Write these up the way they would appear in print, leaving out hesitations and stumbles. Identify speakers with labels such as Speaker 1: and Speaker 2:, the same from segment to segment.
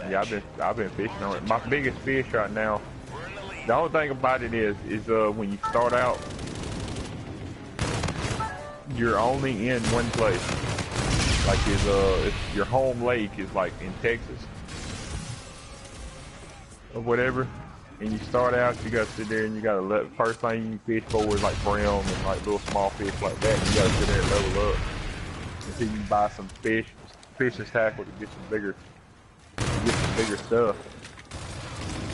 Speaker 1: Yeah, I've been fishing on it. My biggest fish right now. The only thing about it is when you start out, you're only in one place. Like if your home lake is like in Texas or whatever, and you start out, you gotta sit there and you gotta let first thing you fish for is like brim and like little small fish like that. And you gotta sit there and level up until you buy some fishing tackle to get some bigger stuff.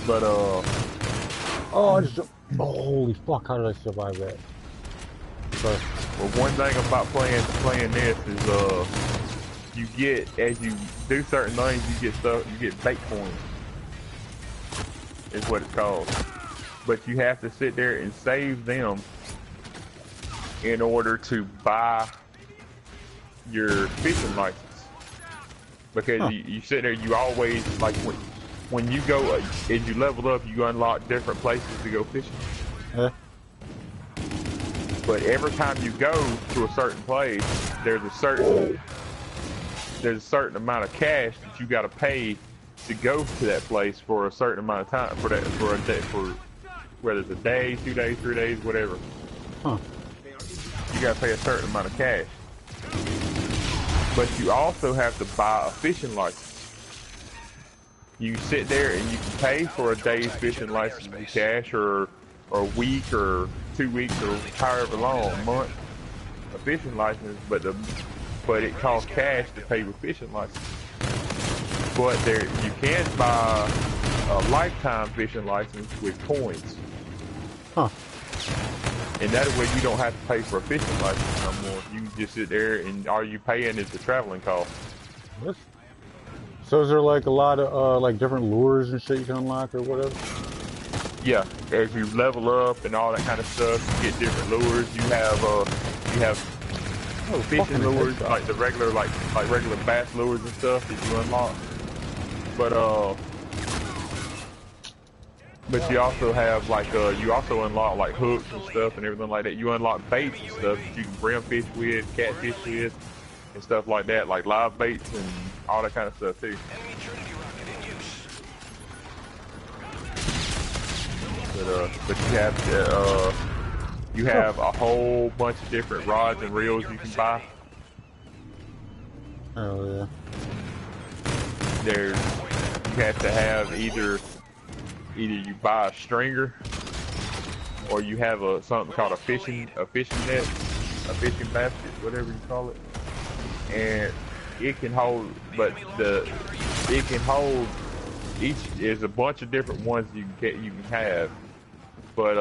Speaker 1: But
Speaker 2: oh, I just holy fuck! How did I survive that? Sorry.
Speaker 1: Well, one thing about playing this is you get, as you do certain things, you get bait coins, is what it's called. But you have to sit there and save them in order to buy your fishing license. Because you sit there, you always, like, when you go, as you level up, you unlock different places to go fishing. But every time you go to a certain place, there's a certain amount of cash that you got to pay to go to that place for a certain amount of time, for a day, for whether it's a day, 2 days, 3 days, whatever. You got to pay a certain amount of cash. But you also have to buy a fishing license. You sit there and you can pay for a day's fishing license in cash, or a week, or 2 weeks, or however long, a month, a fishing license, but it costs cash to pay with fishing license. But you can buy a lifetime fishing license with coins. And that way you don't have to pay for a fishing license no more. You can just sit there and all you paying is the traveling cost.
Speaker 2: So is there like a lot of like different lures and shit you can unlock or whatever?
Speaker 1: Yeah, as you level up and all that kind of stuff, you get different lures. You have fishing lures, like the regular like regular bass lures and stuff that you unlock. But you also have like you also unlock like hooks and stuff and everything like that. You unlock baits and stuff that you can brim fish with, catfish with, and stuff like that, like live baits and all that kind of stuff too. But you have a whole bunch of different rods and reels you can buy.
Speaker 2: Oh yeah.
Speaker 1: You have to have either you buy a stringer, or you have something called a fishing net, a fishing basket, whatever you call it, and it can hold. But it can hold each. There's a bunch of different ones you can have, but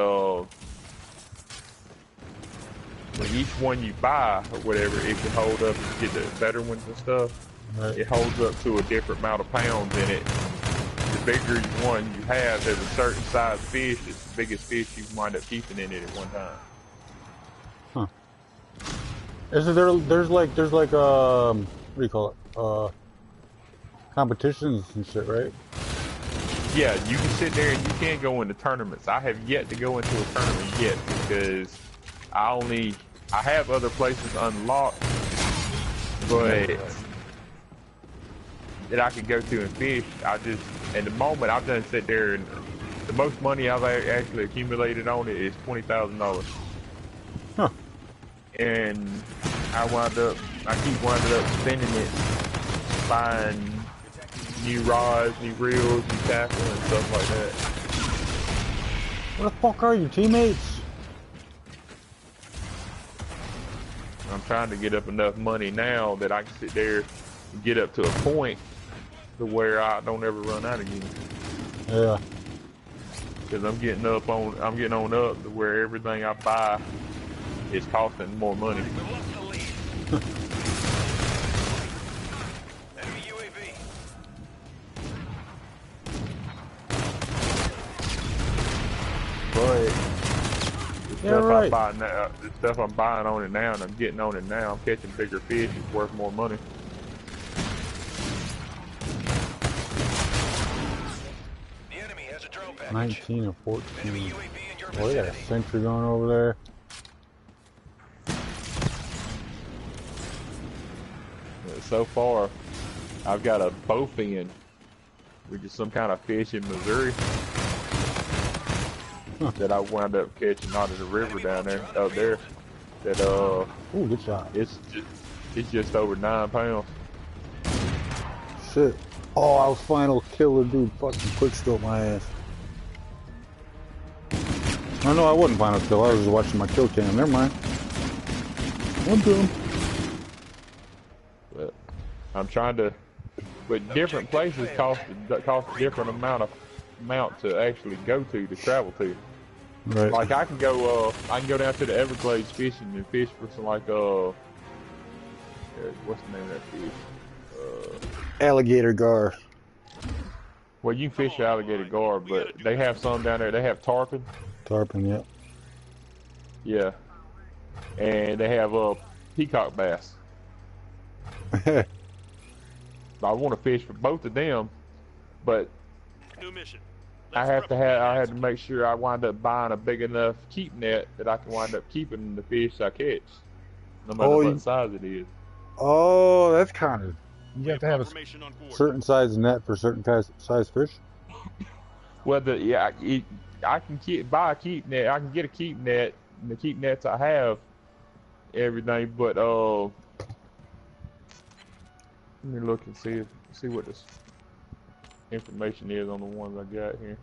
Speaker 1: when each one you buy or whatever, it can hold up. You get the better ones and stuff. Right. It holds up to a different amount of pounds in it. The bigger one you have, there's a certain size fish. It's the biggest fish you wind up keeping in it at one time.
Speaker 2: Is there's like what do you call it? Competitions and shit, right?
Speaker 1: Yeah, you can sit there and you can go into tournaments. I have yet to go into a tournament yet because I have other places unlocked, but that I can go to and fish. At the moment, I've done sit there and the most money I've actually accumulated on it is $20,000. And I keep winding up spending it, buying new rods, new reels, new tackle, and stuff like that.
Speaker 2: Where the fuck are you, teammates?
Speaker 1: I'm trying to get up enough money now that I can sit there and get up to a point to where I don't ever run out again.
Speaker 2: Yeah.
Speaker 1: Because I'm getting on up to where everything I buy is costing more money. But the stuff I'm buying on it now, and I'm getting on it now, I'm catching bigger fish. It's worth more money.
Speaker 3: The enemy has a drone package.
Speaker 2: 19 and 14. Oh, they got a sentry going over there.
Speaker 1: So far, I've got a bowfin which is some kind of fish in Missouri that I wound up catching out of the river down there, up there. That
Speaker 2: Ooh, good shot.
Speaker 1: it's just over 9 pounds.
Speaker 2: Shit. Oh, I was final killer, dude. Fucking quick scope my ass. Oh no, I wasn't final kill. I was just watching my kill cam. Never mind. I'm done.
Speaker 1: But I'm trying to, but different places cost a different amount to actually go to travel to.
Speaker 2: Right.
Speaker 1: Like I can go down to the Everglades fishing and fish for some like what's the name of that fish?
Speaker 2: Alligator gar.
Speaker 1: Well, you can fish alligator gar, but they have some down there. They have tarpon.
Speaker 2: Tarpon, yeah.
Speaker 1: Yeah. And they have peacock bass. I want to fish for both of them, but
Speaker 3: New mission.
Speaker 1: I had to make sure I wind up buying a big enough keep net that I can wind up keeping the fish I catch, no matter what size it is.
Speaker 2: Oh, that's kind of. You have to have a certain size net for certain size fish.
Speaker 1: Well, I can buy a keep net. I can get a keep net, and the keep nets I have, everything. But let me look and see what this information is on the ones I got here.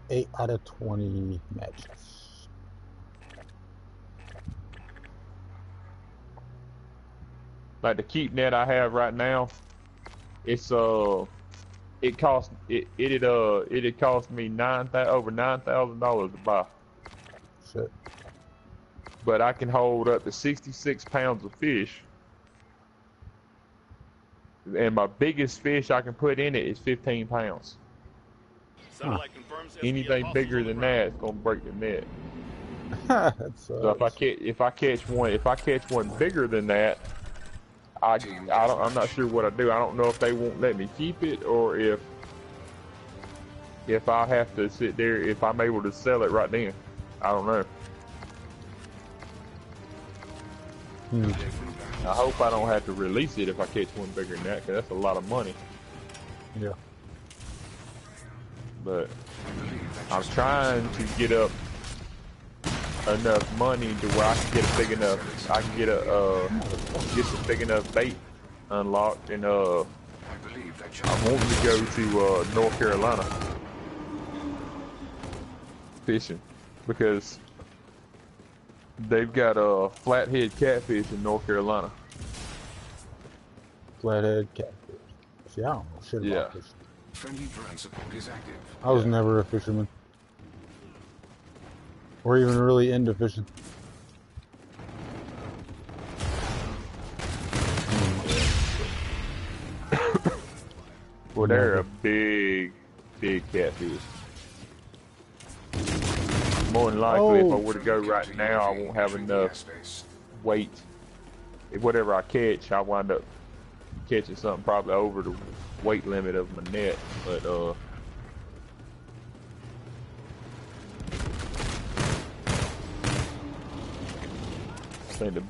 Speaker 2: 8 out of 20 matches.
Speaker 1: Like the keep net I have right now, it's it cost me over $9,000 to buy.
Speaker 2: Shit.
Speaker 1: But I can hold up to 66 pounds of fish, and my biggest fish I can put in it is 15 pounds. Anything bigger than that is gonna break the net. So if I catch one bigger than that, I'm not sure what I do. I don't know if they won't let me keep it, or if I have to sit there, if I'm able to sell it right then. I don't know. I hope I don't have to release it if I catch one bigger than that, because that's a lot of money.
Speaker 2: Yeah.
Speaker 1: But I'm trying to get up enough money to where I can get a big enough, get some big enough bait unlocked, and I'm wanting to go to North Carolina fishing, because they've got a flathead catfish in North Carolina.
Speaker 2: Flathead catfish. See, I don't know shit about fishing.
Speaker 4: Friendly drone support is active.
Speaker 2: I was never a fisherman. Or even really into fishing.
Speaker 1: Well, they're a big catfish. More than likely, if I were to go right now, I won't have enough weight. Whatever I catch, I wind up catching something probably over the weight limit of my net. But I think the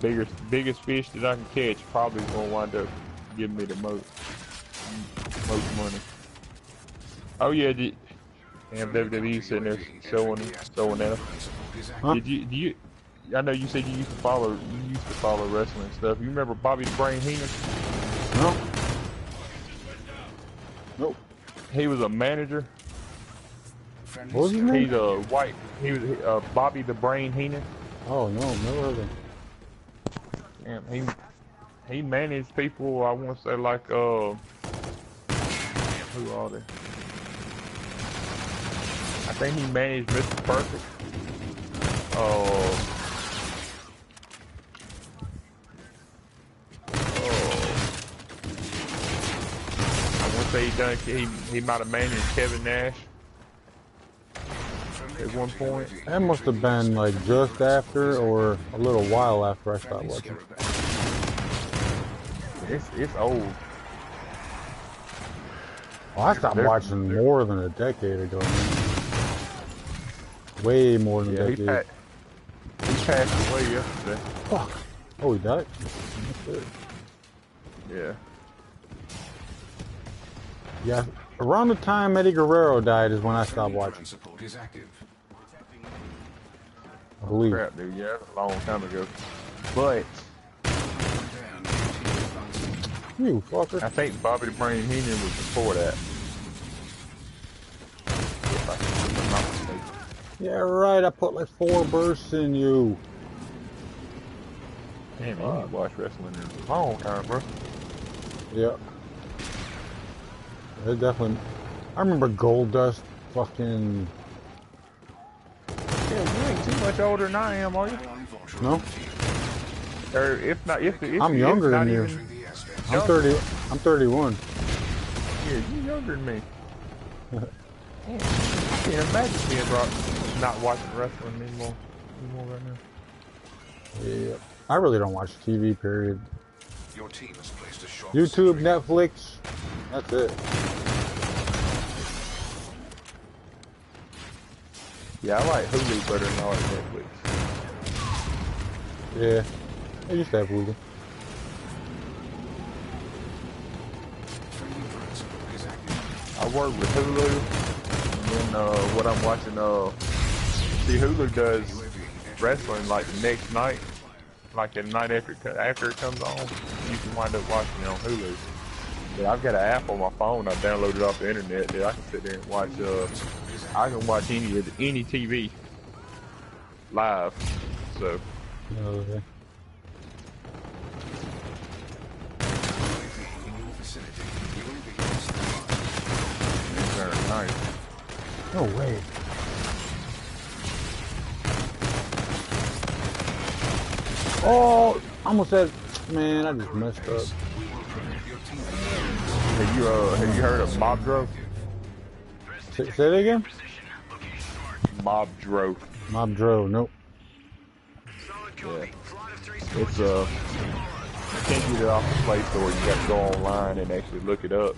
Speaker 1: biggest fish that I can catch probably is gonna wind up giving me the most money. Oh yeah, damn WWE sitting there showing that.
Speaker 2: Huh?
Speaker 1: Do you? I know you said you used to follow wrestling and stuff. You remember Bobby the Brain Heenan?
Speaker 2: No. Nope.
Speaker 1: He was a manager.
Speaker 2: What was his name?
Speaker 1: He's a white. He was Bobby the Brain Heenan.
Speaker 2: Oh no, never heard of him.
Speaker 1: Damn, he managed people. I want to say like who are they? I think he managed Mr. Perfect. I want to say he might have managed Kevin Nash at one point.
Speaker 2: That must have been like just after or a little while after I stopped watching.
Speaker 1: It's old.
Speaker 2: Well, I stopped watching more than a decade ago, man. Way more than a decade.
Speaker 1: He passed away yesterday.
Speaker 2: Fuck. Oh, he died?
Speaker 1: Yeah.
Speaker 2: Yeah. Around the time Eddie Guerrero died is when I stopped watching.
Speaker 4: Support is active.
Speaker 2: I believe.
Speaker 1: Crap, dude. Yeah, that's a long time ago. But
Speaker 2: You fucker.
Speaker 1: I think Bobby the Brain Heenan was before that. If I'm not mistaken.
Speaker 2: Yeah, right. I put like 4 bursts in you.
Speaker 1: Damn, you ain't watched wrestling in a long time, bro.
Speaker 2: Yeah. It definitely. I remember Goldust fucking.
Speaker 1: Yeah, you ain't too much older than I am, are you?
Speaker 2: No?
Speaker 1: Or if not, if
Speaker 2: I'm younger
Speaker 1: not
Speaker 2: than you.
Speaker 1: even
Speaker 2: I'm 30. I'm 31.
Speaker 1: Yeah, you younger than me. Damn, I can't imagine being not watching wrestling anymore right now.
Speaker 2: Yeah. I really don't watch TV, period.
Speaker 4: Your team has placed a short
Speaker 2: YouTube, Netflix. That's it.
Speaker 1: Yeah, I like Hulu better than I like Netflix.
Speaker 2: Yeah. I used to have Hulu.
Speaker 1: I work with Hulu, and then what I'm watching, see, Hulu does wrestling like the next night, like the night after it comes on, you can wind up watching it on Hulu. But I've got an app on my phone. I downloaded it off the internet. That I can sit there and watch. I can watch any TV live. So.
Speaker 2: Okay.
Speaker 1: Very nice.
Speaker 2: No way. Oh, I almost said, man, I just messed up.
Speaker 1: Have you heard of Mob Dro?
Speaker 2: Say it again?
Speaker 1: Mob Dro.
Speaker 2: Mob Dro, nope.
Speaker 1: Yeah. It's you can't get it off the Play Store. You got to go online and actually look it up.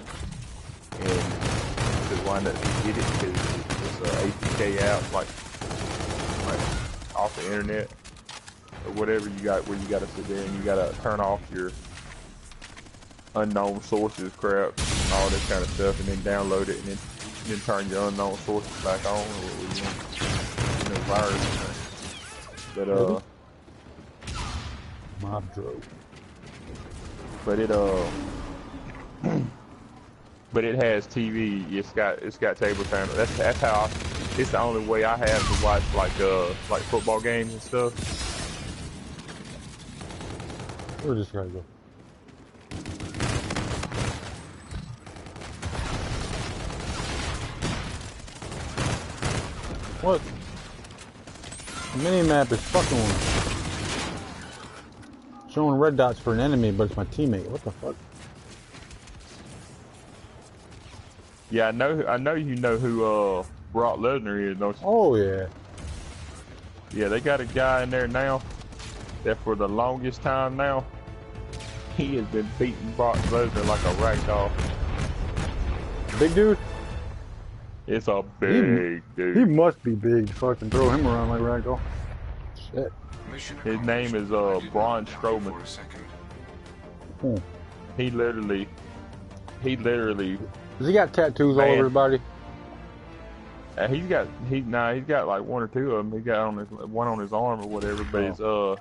Speaker 1: And to wind up get it because it's a APK app, like off the internet or whatever you got, where you got to sit there and you got to turn off your unknown sources crap and all this kind of stuff, and then download it, and then turn your unknown sources back on, or virus. But
Speaker 2: Mob Dro.
Speaker 1: but it has TV. It's got table channel. That's how it's the only way I have to watch like football games and stuff.
Speaker 2: Where this guy go? What? The mini-map is fucking showing red dots for an enemy, but it's my teammate. What the fuck?
Speaker 1: Yeah, I know you know who Brock Lesnar is, don't you?
Speaker 2: Oh yeah.
Speaker 1: Yeah, they got a guy in there now that for the longest time now, he has been beating Brock Lesnar like a rag doll.
Speaker 2: Big dude?
Speaker 1: It's a big dude.
Speaker 2: He must be big to fucking throw him around like ragdoll. Shit.
Speaker 1: His name is Braun Strowman.
Speaker 2: Hmm.
Speaker 1: He literally.
Speaker 2: Does he got tattoos all over his body?
Speaker 1: He's got like 1 or 2 of them. He got one on his arm or whatever. But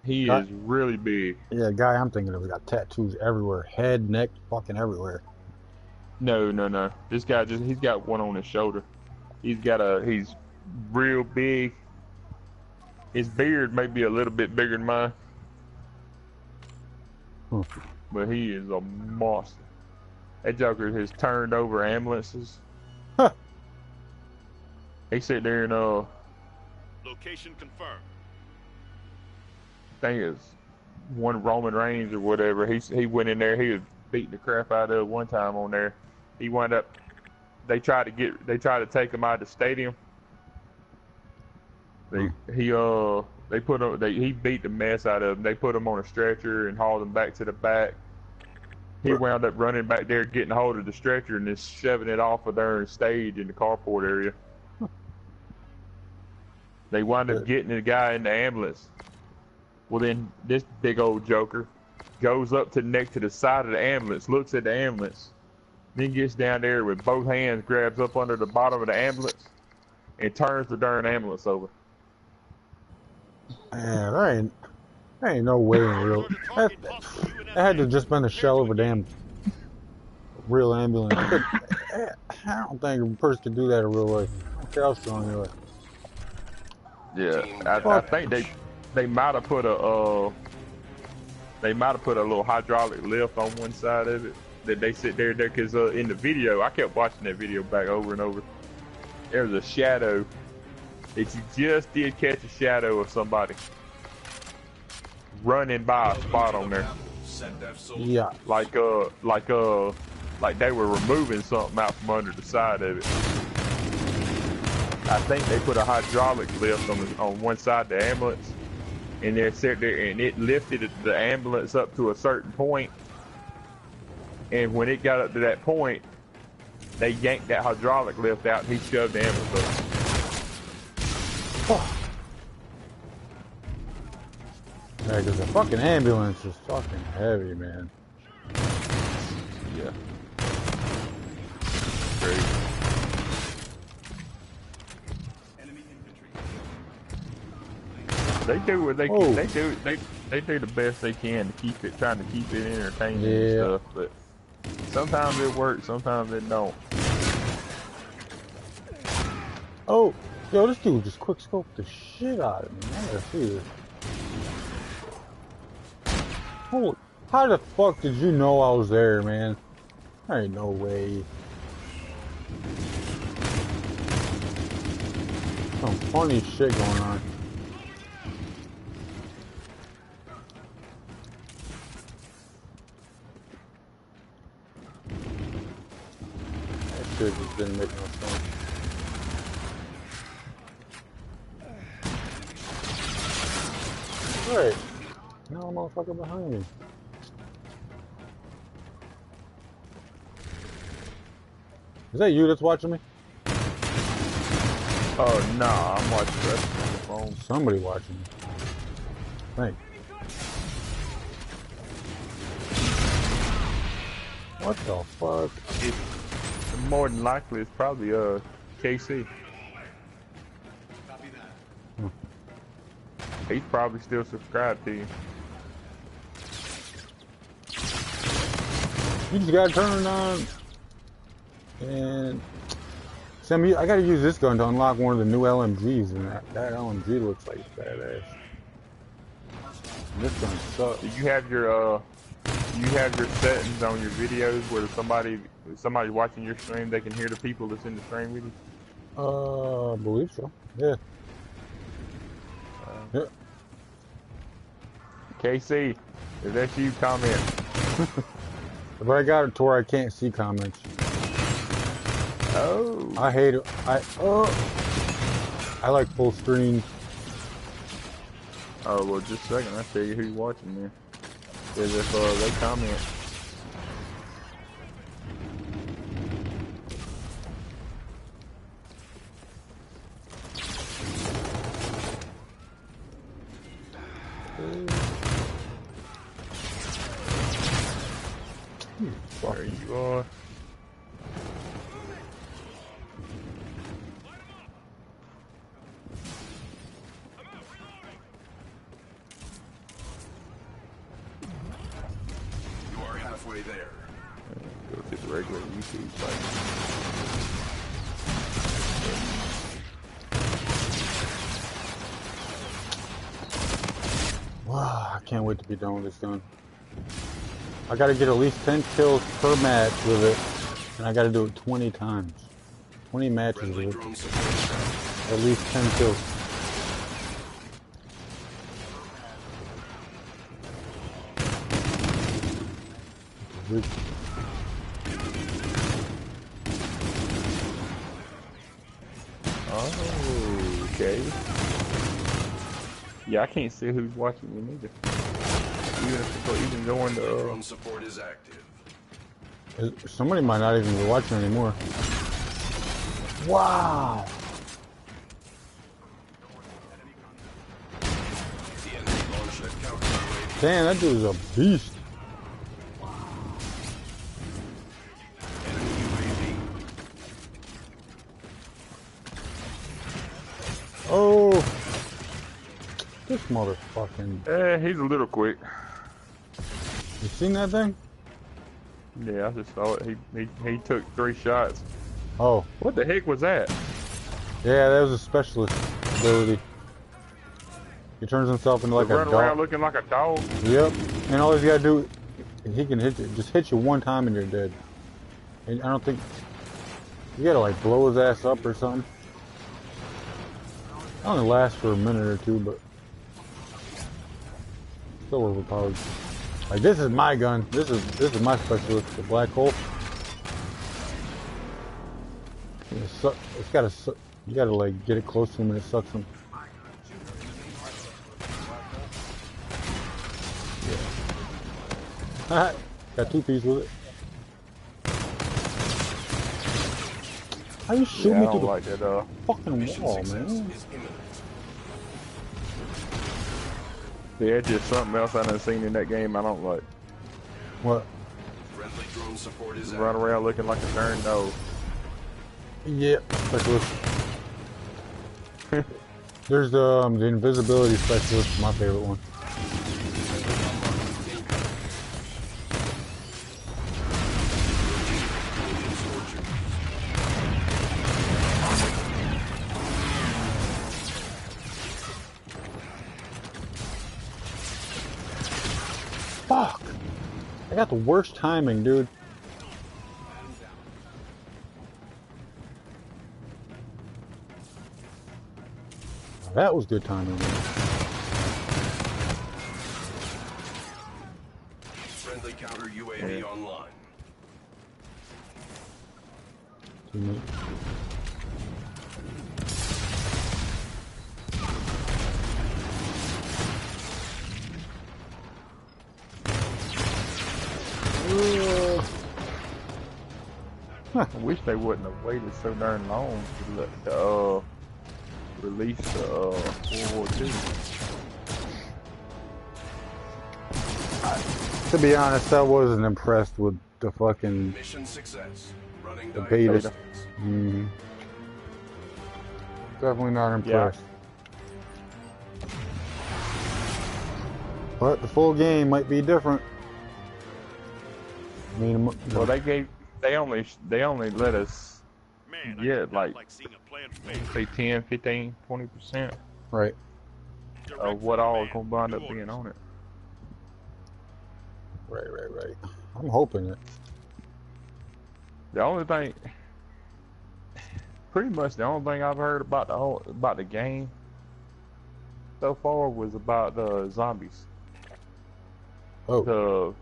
Speaker 1: he is really big.
Speaker 2: Yeah, guy I'm thinking of, he got tattoos everywhere, head, neck, fucking everywhere.
Speaker 1: No. This guy he's got one on his shoulder. He's real big. His beard may be a little bit bigger than mine. But he is a monster. That Joker has turned over ambulances.
Speaker 2: Huh.
Speaker 1: He sit there and
Speaker 3: Location confirmed.
Speaker 1: I think it's one Roman Reigns or whatever. He went in there. He was beating the crap out of one time on there. He wound up. They tried to take him out of the stadium. He beat the mess out of him. They put him on a stretcher and hauled him back to the back. He wound up running back there, getting a hold of the stretcher and just shoving it off of their stage in the carport area. They wound up getting the guy in the ambulance. Well, then this big old Joker goes up to the side of the ambulance, looks at the ambulance, Then gets down there with both hands, grabs up under the bottom of the ambulance, and turns the darn ambulance over.
Speaker 2: Man, there ain't no way in real. That had to just been a shell of a damn real ambulance. I don't think a person could do that in real life. I don't care how strong you are.
Speaker 1: Yeah, I think they might have put a little hydraulic lift on one side of it that they sit there because in the video I kept watching that video back over and over. There was a shadow that you just did catch a shadow of somebody running by a spot on there.
Speaker 2: Yeah,
Speaker 1: like they were removing something out from under the side of it. I think they put a hydraulic lift on one side of the ambulance, and they sat there and it lifted the ambulance up to a certain point. And when it got up to that point, they yanked that hydraulic lift out and he shoved the ambulance up.
Speaker 2: Oh. Yeah, because the fucking ambulance is fucking heavy, man.
Speaker 1: Yeah. Crazy. They do what they can. They do the best they can to keep it, trying to keep it entertaining and stuff. But sometimes it works, sometimes it don't.
Speaker 2: Oh, yo, this dude just quick scoped the shit out of me. I gotta see this. Holy, how the fuck did you know I was there, man? There ain't no way. Some funny shit going on. That shit just didn't make no sense. Right. No motherfucker behind me. Is that you that's watching me?
Speaker 1: Oh, nah, I'm watching the rest on the phone.
Speaker 2: Somebody watching me. Thanks. What the fuck?
Speaker 1: It's more than likely it's probably KC. He's probably still subscribed to you.
Speaker 2: You just gotta turn it on. And Sam, I gotta use this gun to unlock one of the new LMGs, and that LMG looks like badass. And this gun sucks.
Speaker 1: Do you have your settings on your videos where somebody watching your stream, they can hear the people that's in the stream with you?
Speaker 2: I believe so. Yeah. Yeah.
Speaker 1: KC, if that's you, comment.
Speaker 2: But I got it to where I can't see comments.
Speaker 1: Oh.
Speaker 2: I hate it. I like full screen.
Speaker 1: Oh, well, just a second. I'll tell you who's watching there. Because if they comment. There you are.
Speaker 4: You are halfway there.
Speaker 1: Go to the regular YouTube site.
Speaker 2: Wow, I can't wait to be done with this gun. I gotta get at least 10 kills per match with it, and I gotta do it 20 times. 20 matches with it. At least 10 kills.
Speaker 1: Oh, okay. Yeah, I can't see who's watching me neither. Even going to
Speaker 4: Drone support is active.
Speaker 2: Somebody might not even be watching anymore. Wow! Damn, that dude is a beast.
Speaker 4: Enemy
Speaker 2: This motherfucking...
Speaker 1: He's a little quick.
Speaker 2: You seen that thing?
Speaker 1: Yeah, I just saw it. He took 3 shots.
Speaker 2: Oh.
Speaker 1: What the heck was that?
Speaker 2: Yeah, that was a specialist ability. He turns himself into like a dog.
Speaker 1: Run around looking like a dog?
Speaker 2: Yep. And all he's gotta do, he can hit you, just hit you one time and you're dead. And I don't think, you gotta like blow his ass up or something. It only lasts for a minute or two, but still overpowered. Like, this is my gun. This is my specialist, the black hole. It's gotta, you gotta like get it close to him and it sucks him. Yeah. Got 2 pieces with it. How you shoot me through the fucking wall, man?
Speaker 1: Yeah, just something else I done seen in that game I don't like.
Speaker 2: What?
Speaker 4: Friendly drone support is
Speaker 1: Run around looking like a turned nose.
Speaker 2: Yeah, specialist. There's the invisibility specialist, my favorite one. Fuck! I got the worst timing, dude. That was good timing.
Speaker 4: friendly counter UAV online.
Speaker 1: I wish they wouldn't have waited so darn long to let the release the World War II.
Speaker 2: To be honest, I wasn't impressed with the fucking
Speaker 4: Mission success. Running
Speaker 2: the beta.
Speaker 4: diagnostics.
Speaker 2: Definitely not impressed.
Speaker 1: Yeah.
Speaker 2: But the full game might be different. I mean,
Speaker 1: Well, they only let us get like say 10, 15, 20%
Speaker 2: right.
Speaker 1: of what all is gonna wind up being on it.
Speaker 2: Right. I'm hoping it.
Speaker 1: The only thing, pretty much the only thing I've heard about the game so far was about the zombies.
Speaker 2: Oh.
Speaker 1: The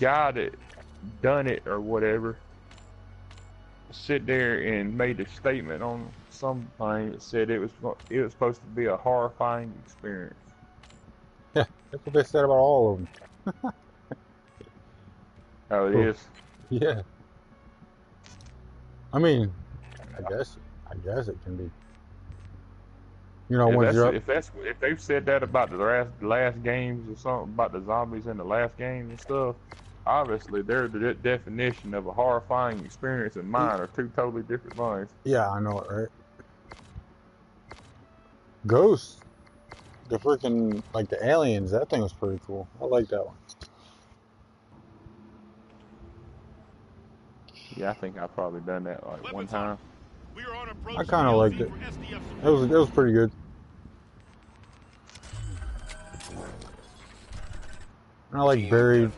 Speaker 1: guy that done it or whatever sit there and made a statement on something that said it was supposed to be a horrifying experience.
Speaker 2: Yeah, that's what they said about all of them.
Speaker 1: Oh, it is.
Speaker 2: Yeah. I mean, I guess it can be. You know,
Speaker 1: if they've said that about the last games or something about the zombies in the last games and stuff, obviously they're the definition of a horrifying experience and mine are two totally different things.
Speaker 2: Yeah, I know it, right? Ghost, the freaking like the aliens, that thing was pretty cool. I like that one.
Speaker 1: Yeah, I think I've probably done that like one time.
Speaker 2: I kind of liked it. It was pretty good. And I like the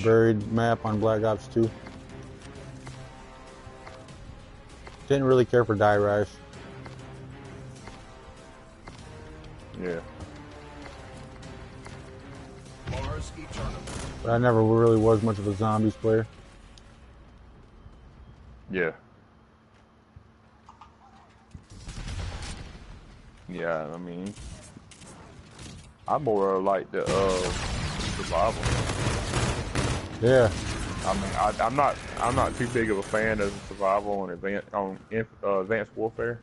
Speaker 2: buried map on Black Ops 2. Didn't really care for Die Rise.
Speaker 1: Yeah.
Speaker 2: But I never really was much of a zombies player.
Speaker 1: Yeah. Yeah, I mean, I more like the survival.
Speaker 2: Yeah.
Speaker 1: I mean, I'm not too big of a fan of survival and advanced warfare.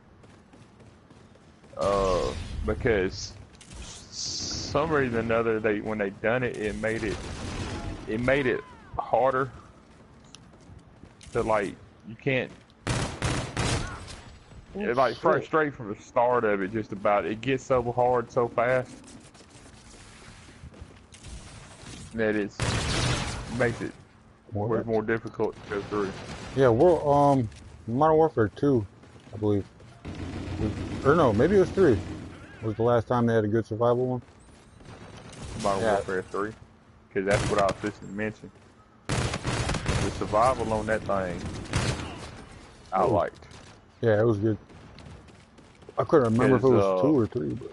Speaker 1: Because some reason or another when they done it, it made it harder to like you can't It like straight from the start of it, just about. It gets so hard so fast that makes it more difficult to go through.
Speaker 2: Yeah, we're Modern Warfare 2, I believe. Or no, maybe it was 3. Was the last time they had a good survival one?
Speaker 1: Modern Warfare 3, because that's what I was just mentioning. The survival on that thing, I liked.
Speaker 2: Yeah, it was good. I couldn't remember if it was 2 or 3, but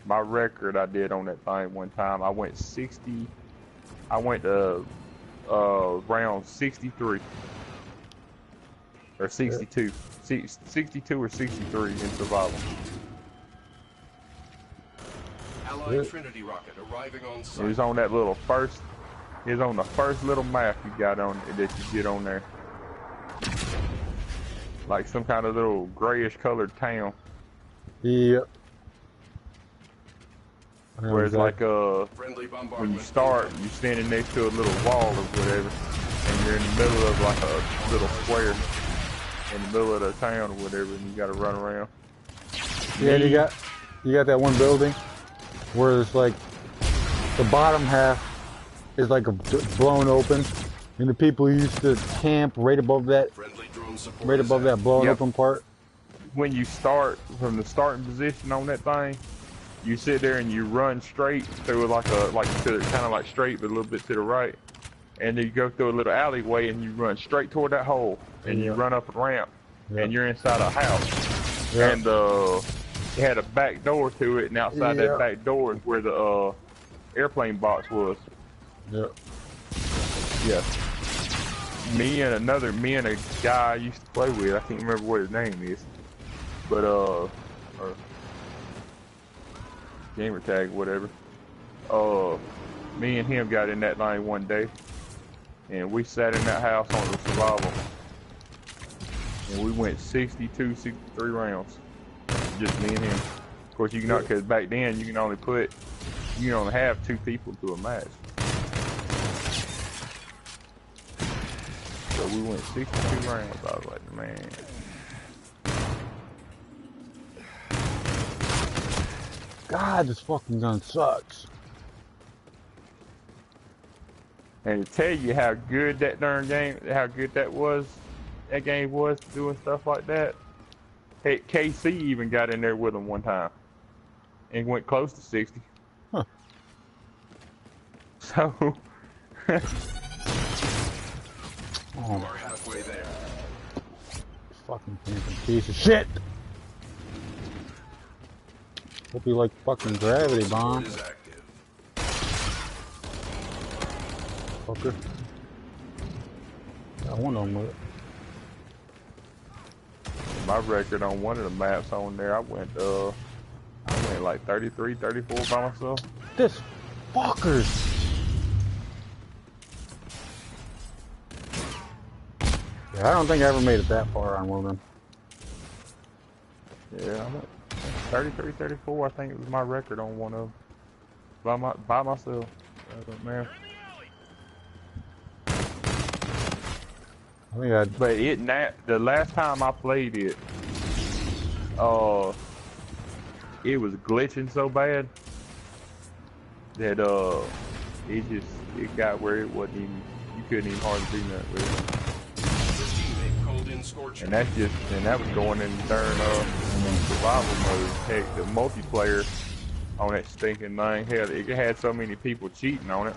Speaker 1: my record I did on that thing one time, I went 60. I went round 63 or 62, 62 or 63 in survival.
Speaker 4: Allied Trinity rocket arriving on site.
Speaker 1: It was on that little first. It was on the first little map you got on that you get on there, like some kind of little grayish colored town.
Speaker 2: yeah.
Speaker 1: Where it's like when you start, you're standing next to a little wall or whatever, and you're in the middle of like a little square in the middle of the town or whatever, and you got to run around.
Speaker 2: Yeah, you got that one building where it's like the bottom half is like blown open, and the people used to camp right above that, blown open part.
Speaker 1: When you start from the starting position on that thing, you sit there and you run straight through kind of like straight, but a little bit to the right, and then you go through a little alleyway and you run straight toward that hole, and you run up a ramp, and you're inside a house, and it had a back door to it, and outside that back door is where the airplane box was.
Speaker 2: Yep.
Speaker 1: Yeah. Me and a guy I used to play with, I can't remember what his name is, but or gamer tag, whatever. Me and him got in that line one day, and we sat in that house on the survival, and we went 62, 63 rounds, just me and him. Of course, you cannot, because back then you can only have 2 people to a match. So we went 62 rounds. I was like, man.
Speaker 2: God, this fucking gun sucks.
Speaker 1: And to tell you how good that darn game, how good that game was doing stuff like that. Hey, KC even got in there with him one time, and went close to 60.
Speaker 2: Huh.
Speaker 1: So.
Speaker 4: We're halfway there.
Speaker 2: Fucking piece of shit. Hope you like fucking gravity bomb. Fucker. Got one on with it.
Speaker 1: My record on one of the maps on there, I went like 33, 34 by myself.
Speaker 2: This fuckers. Yeah, I don't think I ever made it that far on one of them.
Speaker 1: Yeah, I went 33, 34, I think it was my record on one of them. By myself. Man. But the last time I played it, it was glitching so bad that it got where it wasn't even, you couldn't even hardly do nothing with it. And that was going in during survival mode. Heck, the multiplayer on that stinking thing, hell, it had so many people cheating on it.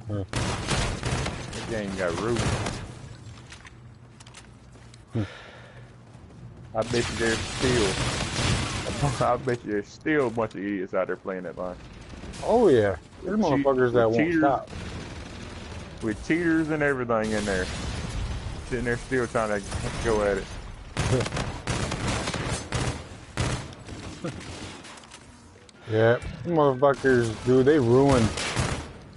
Speaker 1: That game got ruined. I bet you there's still a bunch of idiots out there playing that line.
Speaker 2: Oh yeah, there's motherfuckers that won't stop.
Speaker 1: With cheaters and everything in there. Sitting there still trying to go at it.
Speaker 2: Yeah, motherfuckers, dude, they ruined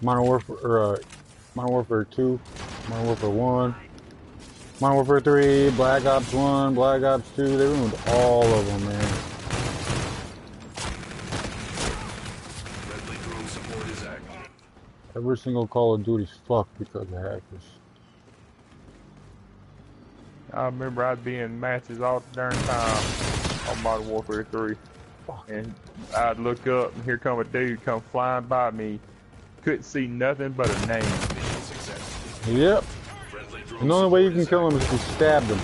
Speaker 2: Modern Warfare 2, Modern Warfare 1, Modern Warfare 3, Black Ops 1, Black Ops 2, they ruined all of them, man. Every single Call of Duty's fucked because of hackers.
Speaker 1: I remember I'd be in matches all the darn time on Modern Warfare 3. And I'd look up and here come a dude come flying by me. Couldn't see nothing but a name.
Speaker 2: Yep. And the only way you can kill him is if you stab him.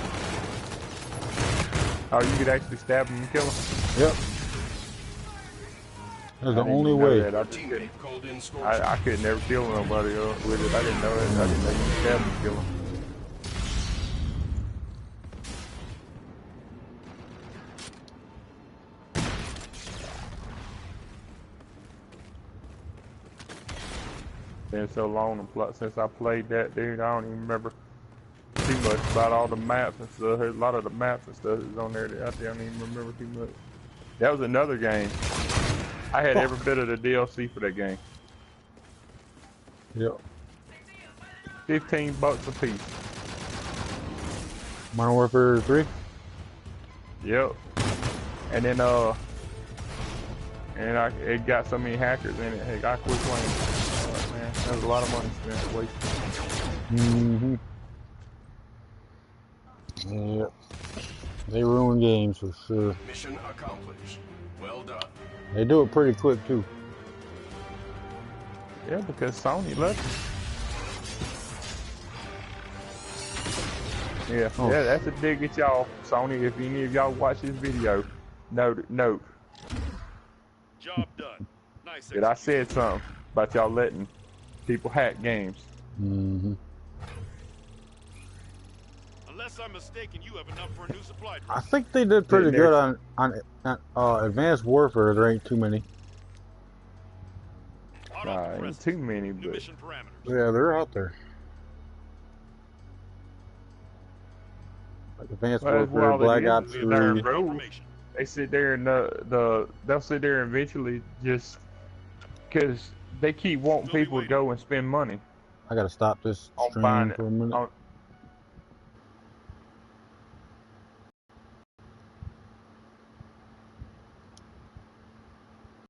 Speaker 1: Oh, you could actually stab him and kill him?
Speaker 2: Yep. That's the only way.
Speaker 1: I could never kill nobody with it. I didn't know it. I didn't know you could stab him and kill him. Been so long since I played that, dude. I don't even remember too much about all the maps and stuff. There's a lot of the maps and stuff that's on there that I don't even remember too much. That was another game. I had every bit of the DLC for that game.
Speaker 2: Yep.
Speaker 1: $15 a piece.
Speaker 2: Modern Warfare 3?
Speaker 1: Yep. And then it got so many hackers in it. Heck, I quit playing. Man, that was a lot of money spent wasted.
Speaker 2: Mm-hmm. Yep. They ruin games for sure.
Speaker 4: Mission accomplished. Well done.
Speaker 2: They do it pretty quick too.
Speaker 1: Yeah, because Sony left them. Yeah,
Speaker 2: Oh.
Speaker 1: yeah, that's a dig at y'all, Sony. If any of y'all watch this video, note.
Speaker 3: Job done. Nice.
Speaker 1: That I said something about y'all letting people hack games.
Speaker 2: Mm-hmm.
Speaker 3: Unless I'm mistaken, you have enough for a new supply
Speaker 2: I
Speaker 3: drop.
Speaker 2: think they did pretty good on Advanced Warfare. There ain't too many.
Speaker 3: Hot off the
Speaker 1: Ain't
Speaker 3: presses.
Speaker 1: too many,
Speaker 3: New
Speaker 1: but
Speaker 3: mission parameters.
Speaker 2: Yeah, they're out there. Like Advanced
Speaker 1: well,
Speaker 2: Warfare,
Speaker 1: all
Speaker 2: Black
Speaker 1: it
Speaker 2: Ops
Speaker 1: is darn
Speaker 2: 3.
Speaker 1: road.
Speaker 3: Information.
Speaker 1: They sit there and they'll sit there and eventually just because they keep wanting people to go and spend money
Speaker 2: I gotta stop this
Speaker 1: on
Speaker 2: stream
Speaker 1: buying it.
Speaker 2: for a minute.